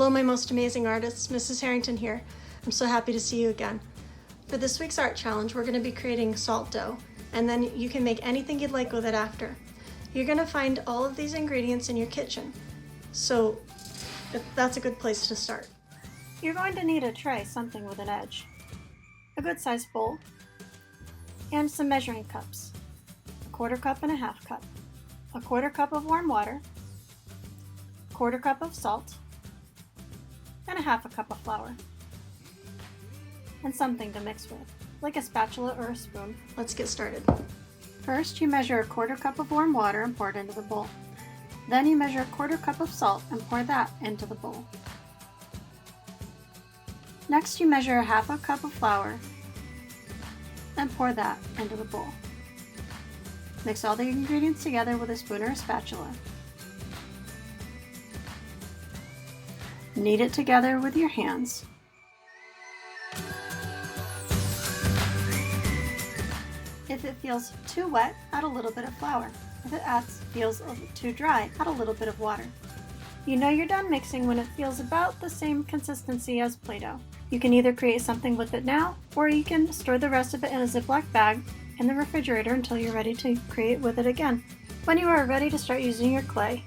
Hello, my most amazing artists. Mrs. Harrington here. I'm so happy to see you again. For this week's art challenge, we're going to be creating salt dough, and then you can make anything you'd like with it after. You're going to find all of these ingredients in your kitchen, so that's a good place to start. You're going to need a tray, something with an edge, a good sized bowl, and some measuring cups, a 1/4 cup and a 1/2 cup, a 1/4 cup of warm water, 1/4 cup of salt, and a 1/2 cup of flour, and something to mix with, like a spatula or a spoon. Let's get started. First, you measure a 1/4 cup of warm water and pour it into the bowl. Then you measure a 1/4 cup of salt and pour that into the bowl. Next, you measure a 1/2 cup of flour and pour that into the bowl. Mix all the ingredients together with a spoon or a spatula. Knead it together with your hands. If it feels too wet, add a little bit of flour. If it feels too dry, add a little bit of water. You know you're done mixing when it feels about the same consistency as Play-Doh. You can either create something with it now, or you can store the rest of it in a Ziploc bag in the refrigerator until you're ready to create with it again. When you are ready to start using your clay,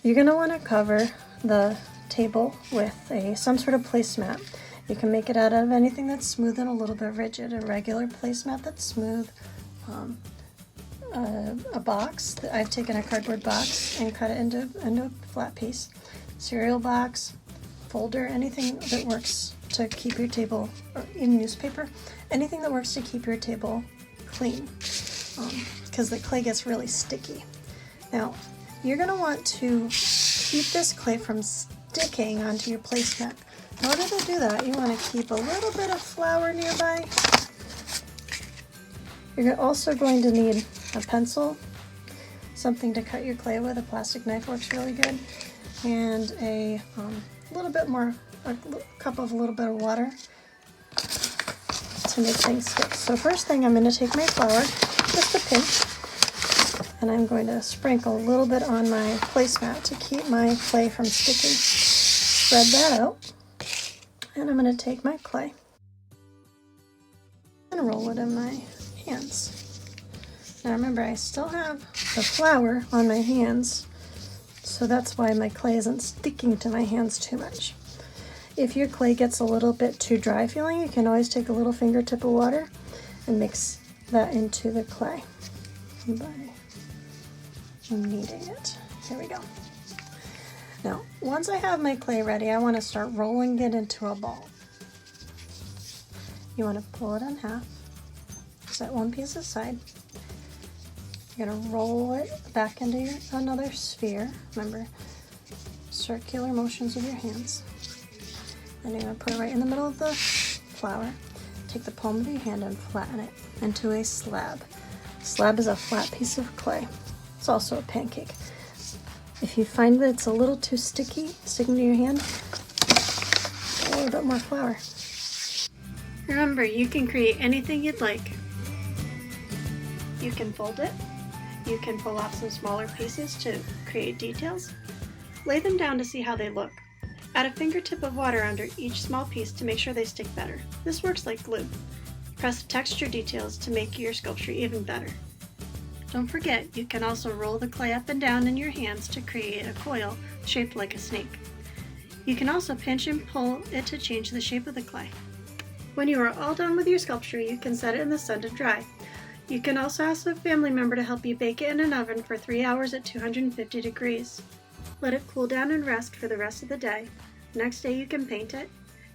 You're going to want to cover the table with some sort of placemat. You can make it out of anything that's smooth and a little bit rigid. A regular placemat that's smooth, a box. I've taken a cardboard box and cut it into a flat piece. Cereal box, folder, anything that works to keep your table, or in newspaper, anything that works to keep your table clean, because the clay gets really sticky. Now, you're going to want to keep this clay from sticking onto your placemat. In order to do that, you want to keep a little bit of flour nearby. You're also going to need a pencil, something to cut your clay with. A plastic knife works really good, and a cup of a little bit of water to make things stick. So first thing, I'm going to take my flour, just a pinch, and I'm going to sprinkle a little bit on my placemat to keep my clay from sticking. Spread that out, and I'm going to take my clay and roll it in my hands. Now remember, I still have the flour on my hands, so that's why my clay isn't sticking to my hands too much. If your clay gets a little bit too dry feeling, you can always take a little fingertip of water and mix that into the clay by kneading it. Here we go. Now, once I have my clay ready, I want to start rolling it into a ball. You want to pull it in half, set one piece aside. You're going to roll it back into another sphere. Remember, circular motions with your hands. And you're going to put it right in the middle of the flour. Take the palm of your hand and flatten it into a slab. A slab is a flat piece of clay. It's also a pancake. If you find that it's a little too sticky, sticking to your hand, add a little bit more flour. remember, you can create anything you'd like. You can fold it. You can pull off some smaller pieces to create details. Lay them down to see how they look. Add a fingertip of water under each small piece to make sure they stick better. This works like glue. Press texture details to make your sculpture even better. Don't forget, you can also roll the clay up and down in your hands to create a coil shaped like a snake. You can also pinch and pull it to change the shape of the clay. When you are all done with your sculpture, you can set it in the sun to dry. You can also ask a family member to help you bake it in an oven for 3 hours at 250 degrees. Let it cool down and rest for the rest of the day. Next day you can paint it,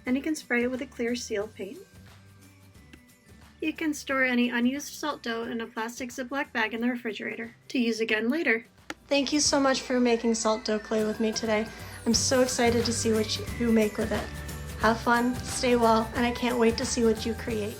and you can spray it with a clear seal paint. You can store any unused salt dough in a plastic Ziploc bag in the refrigerator to use again later. Thank you so much for making salt dough clay with me today. I'm so excited to see what you make with it. Have fun, stay well, and I can't wait to see what you create.